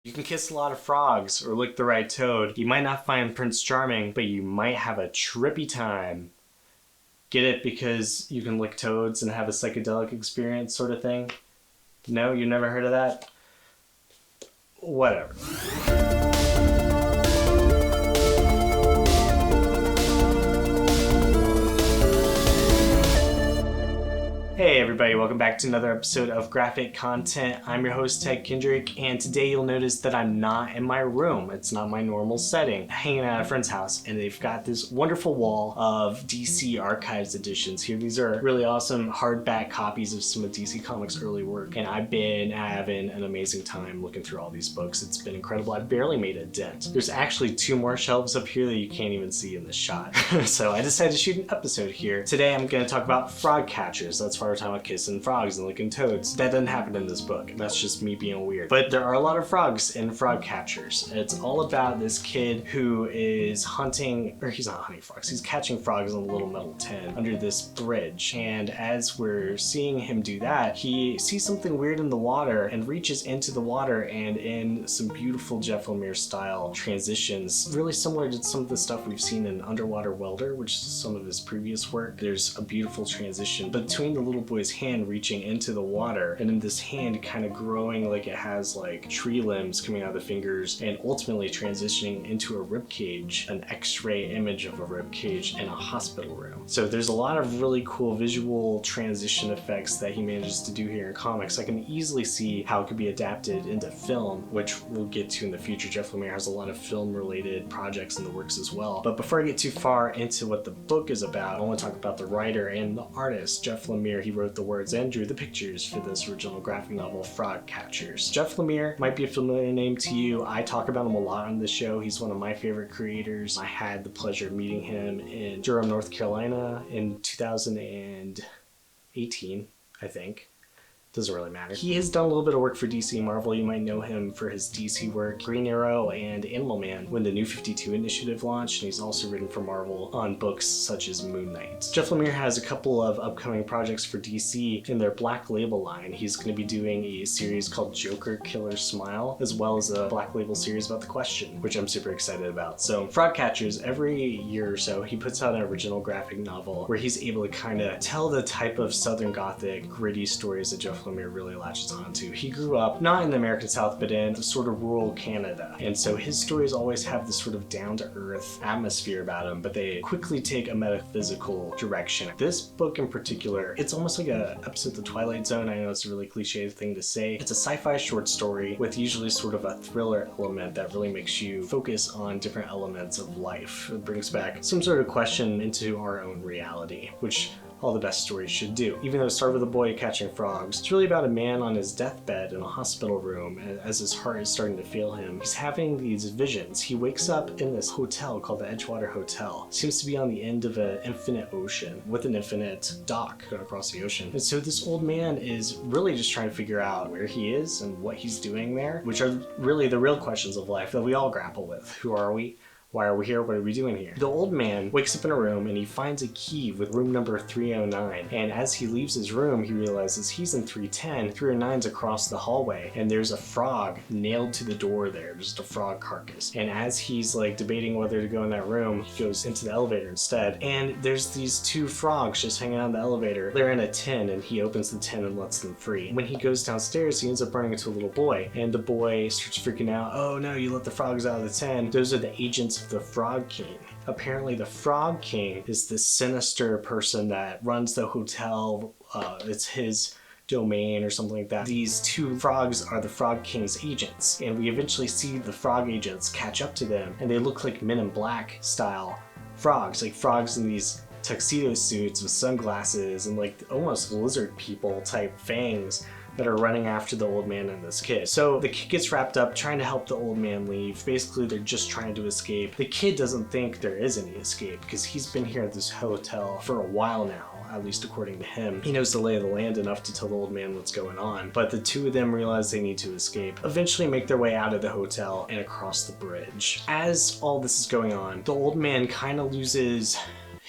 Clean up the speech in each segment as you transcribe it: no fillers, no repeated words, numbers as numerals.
You can kiss a lot of frogs or lick the right toad. You might not find Prince Charming, but you might have a trippy time. Get it? Because you can lick toads and have a psychedelic experience sort of thing? No? You never heard of that? Whatever. Hey everybody, welcome back to another episode of Graphic Content. I'm your host Ted Kendrick, and today you'll notice that I'm not in my room. It's not my normal setting. I'm hanging out at a friend's house, and they've got this wonderful wall of DC Archives editions here. These are really awesome hardback copies of some of DC Comics' early work, and I've been having an amazing time looking through all these books. It's been incredible. I barely made a dent. There's actually 2 more shelves up here that you can't even see in the shot. So I decided to shoot an episode here. Today I'm going to talk about Frogcatchers. That's why we're talking about kissing frogs and licking toads. That doesn't happen in this book. That's just me being weird. But there are a lot of frogs in Frogcatchers. It's all about this kid who is hunting, or he's not hunting frogs, he's catching frogs in a little metal tin under this bridge. And as we're seeing him do that, he sees something weird in the water and reaches into the water, and in some beautiful Jeff Lemire style transitions, really similar to some of the stuff we've seen in Underwater Welder, which is some of his previous work. There's a beautiful transition between the little boy's hand reaching into the water, and then this hand kind of growing like it has like tree limbs coming out of the fingers, and ultimately transitioning into a rib cage, an x-ray image of a rib cage in a hospital room. So there's a lot of really cool visual transition effects that he manages to do here in comics. I can easily see how it could be adapted into film, which we'll get to in the future. Jeff Lemire has a lot of film related projects in the works as well. But before I get too far into what the book is about, I want to talk about the writer and the artist. Jeff Lemire, he wrote the words and drew the pictures for this original graphic novel, Frogcatchers. Jeff Lemire might be a familiar name to you. I talk about him a lot on the show. He's one of my favorite creators. I had the pleasure of meeting him in Durham, North Carolina in 2018, I think. Doesn't really matter. He has done a little bit of work for DC and Marvel. You might know him for his DC work, Green Arrow and Animal Man, when the New 52 initiative launched, and he's also written for Marvel on books such as Moon Knight. Jeff Lemire has a couple of upcoming projects for DC in their Black Label line. He's going to be doing a series called Joker Killer Smile, as well as a Black Label series about The Question, which I'm super excited about. So Frogcatchers, every year or so, he puts out an original graphic novel where he's able to kind of tell the type of Southern Gothic, gritty stories that Jeff Lemire really latches onto. He grew up not in the American South, but in sort of rural Canada, and so his stories always have this sort of down-to-earth atmosphere about them, but they quickly take a metaphysical direction. This book in particular, it's almost like an episode of The Twilight Zone. I know it's a really cliche thing to say. It's a sci-fi short story with usually sort of a thriller element that really makes you focus on different elements of life. It brings back some sort of question into our own reality, which all the best stories should do. Even though it started with a boy catching frogs, it's really about a man on his deathbed in a hospital room, and as his heart is starting to fail him, he's having these visions. He wakes up in this hotel called the Edgewater Hotel. It seems to be on the end of an infinite ocean with an infinite dock going across the ocean. And so this old man is really just trying to figure out where he is and what he's doing there, which are really the real questions of life that we all grapple with. Who are we? Why are we here? What are we doing here? The old man wakes up in a room and he finds a key with room number 309. And as he leaves his room, he realizes he's in 310. 309's across the hallway, and there's a frog nailed to the door there, just a frog carcass. And as he's like debating whether to go in that room, he goes into the elevator instead. And there's these 2 frogs just hanging out in the elevator. They're in a tin, and he opens the tin and lets them free. When he goes downstairs, he ends up running into a little boy, and the boy starts freaking out. Oh no, you let the frogs out of the tin. Those are the agents of the Frog King. Apparently the Frog King is this sinister person that runs the hotel. It's his domain or something like that. These 2 frogs are the Frog King's agents, and we eventually see the frog agents catch up to them, and they look like Men in Black style frogs, like frogs in these tuxedo suits with sunglasses and like almost lizard people type fangs that are running after the old man and this kid. So the kid gets wrapped up trying to help the old man leave. Basically, they're just trying to escape. The kid doesn't think there is any escape because he's been here at this hotel for a while now, at least according to him. He knows the lay of the land enough to tell the old man what's going on, but the 2 of them realize they need to escape, eventually make their way out of the hotel and across the bridge. As all this is going on, the old man kind of loses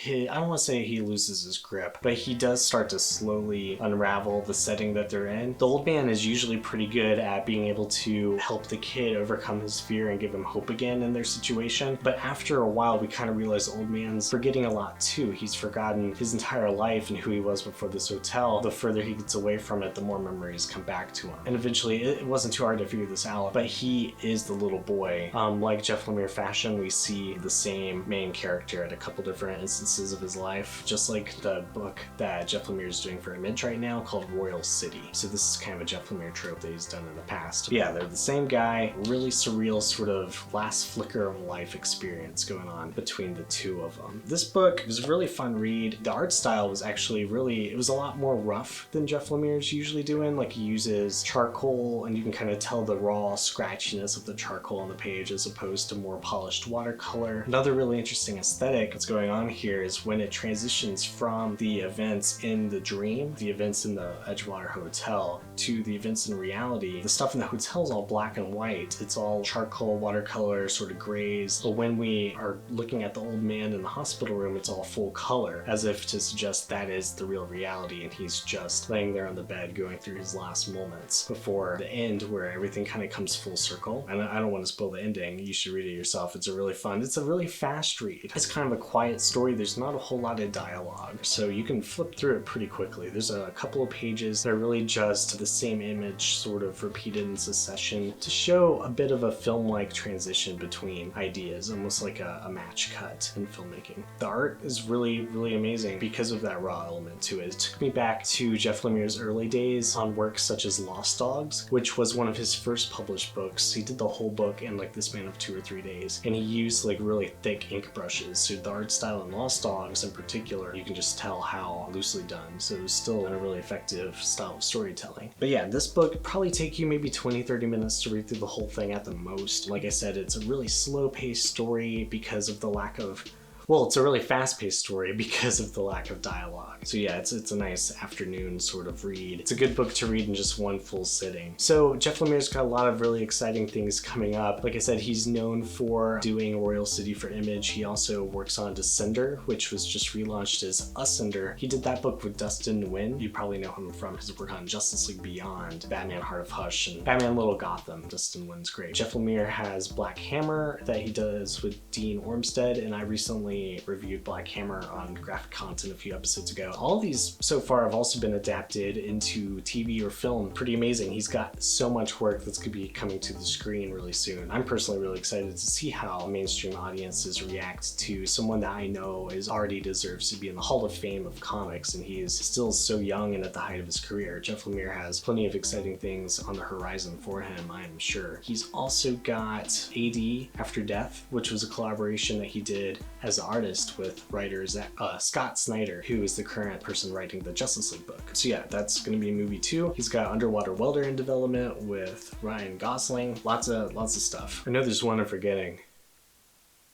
I don't want to say he loses his grip, but he does start to slowly unravel the setting that they're in. The old man is usually pretty good at being able to help the kid overcome his fear and give him hope again in their situation. But after a while, we kind of realize the old man's forgetting a lot too. He's forgotten his entire life and who he was before this hotel. The further he gets away from it, the more memories come back to him. And eventually, it wasn't too hard to figure this out, but he is the little boy. Like Jeff Lemire fashion, we see the same main character at a couple different instances of his life, just like the book that Jeff Lemire is doing for Image right now called Royal City. So this is kind of a Jeff Lemire trope that he's done in the past. But yeah, they're the same guy, really surreal sort of last flicker of life experience going on between the two of them. This book was a really fun read. The art style was actually really, it was a lot more rough than Jeff Lemire's usually doing. Like, he uses charcoal and you can kind of tell the raw scratchiness of the charcoal on the page as opposed to more polished watercolor. Another really interesting aesthetic that's going on here is when it transitions from the events in the dream, the events in the Edgewater Hotel, to the events in reality. The stuff in the hotel is all black and white. It's all charcoal, watercolor, sort of grays. But when we are looking at the old man in the hospital room, it's all full color, as if to suggest that is the real reality and he's just laying there on the bed going through his last moments before the end, where everything kind of comes full circle. And I don't want to spoil the ending. You should read it yourself. It's a really fun, it's a really fast read. It's kind of a quiet story. There's not a whole lot of dialogue, so you can flip through it pretty quickly. There's a couple of pages that are really just the same image sort of repeated in succession to show a bit of a film-like transition between ideas, almost like a match cut in filmmaking. The art is really, really amazing because of that raw element to it. It took me back to Jeff Lemire's early days on works such as Lost Dogs, which was one of his first published books. He did the whole book in like the span of 2 or 3 days, and he used like really thick ink brushes. So the art style in Lost Dogs in particular, you can just tell how loosely done. So it was still a really effective style of storytelling. But yeah, this book probably take you maybe 20-30 minutes to read through the whole thing at the most. Like I said, it's a really slow-paced story because of the lack of, well, it's a really fast-paced story because of the lack of dialogue. So yeah, it's a nice afternoon sort of read. It's a good book to read in just one full sitting. So Jeff Lemire's got a lot of really exciting things coming up. Like I said, he's known for doing Royal City for Image. He also works on Descender, which was just relaunched as Ascender. He did that book with Dustin Nguyen. You probably know him from his work on Justice League Beyond, Batman Heart of Hush, and Batman Little Gotham. Dustin Nguyen's great. Jeff Lemire has Black Hammer that he does with Dean Ormstead, and I recently reviewed Black Hammer on Graphic Content a few episodes ago. All of these so far have also been adapted into TV or film. Pretty amazing. He's got so much work that's going to be coming to the screen really soon. I'm personally really excited to see how mainstream audiences react to someone that I know is already deserves to be in the Hall of Fame of comics, and he is still so young and at the height of his career. Jeff Lemire has plenty of exciting things on the horizon for him, I am sure. He's also got AD After Death, which was a collaboration that he did as an artist with writers Scott Snyder, who is the current person writing the Justice League book. So yeah, that's going to be a movie too. He's got Underwater Welder in development with Ryan Gosling. Lots of stuff. I know there's one I'm forgetting.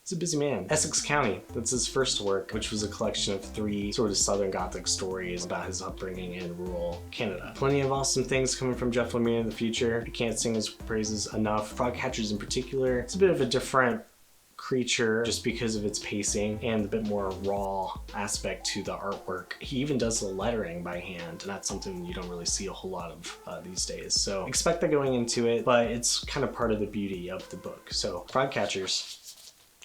He's a busy man. Essex County, that's his first work, which was a collection of 3 sort of Southern Gothic stories about his upbringing in rural Canada. Plenty of awesome things coming from Jeff Lemire in the future. I can't sing his praises enough. Frogcatchers in particular, it's a bit of a different creature just because of its pacing and the bit more raw aspect to the artwork. He even does the lettering by hand, and that's something you don't really see a whole lot of these days. So expect that going into it, but it's kind of part of the beauty of the book. So Frogcatchers,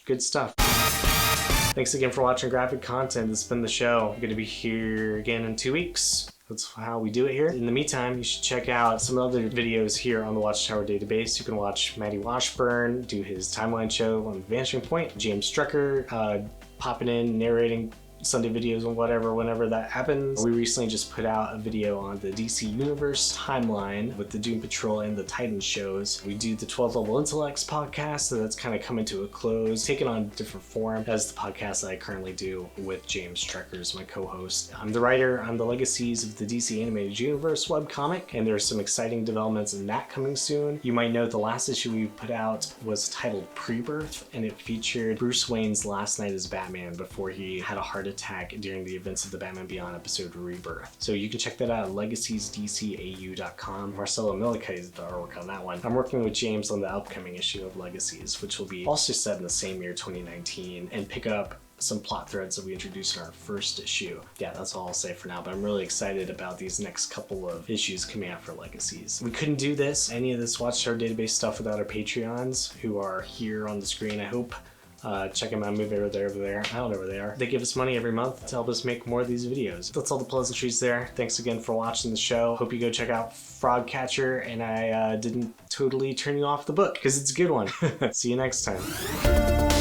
good stuff. Thanks again for watching Graphic Content. This has been the show. I'm going to be here again in 2 weeks. That's how we do it here. In the meantime, you should check out some other videos here on the Watchtower Database. You can watch Matty Washburn do his timeline show on Vanishing Point, James Strucker popping in, narrating Sunday videos and whatever, whenever that happens. We recently just put out a video on the DC Universe timeline with the Doom Patrol and the Titan shows. We do the 12 Level Intellects podcast, so that's kind of coming to a close, taking on a different form as the podcast that I currently do with James Strecker as my co-host. I'm the writer on the Legacies of the DC Animated Universe webcomic, and there's some exciting developments in that coming soon. You might know the last issue we put out was titled Rebirth, and it featured Bruce Wayne's last night as Batman before he had a heart attack during the events of the Batman Beyond episode Rebirth. So you can check that out at legasiesdcau.com. Marcelo Milikite is the artwork on that one. I'm working with James on the upcoming issue of Legacies, which will be also set in the same year, 2019, and pick up some plot threads that we introduced in our first issue. Yeah, that's all I'll say for now, but I'm really excited about these next couple of issues coming out for Legacies. We couldn't do any of this Watchtower Database stuff without our Patreons, who are here on the screen, I hope. Check them out, move over there. I don't know where they are. They give us money every month to help us make more of these videos. That's all the pleasantries there. Thanks again for watching the show. Hope you go check out Frogcatcher, and I didn't totally turn you off the book, because it's a good one. See you next time.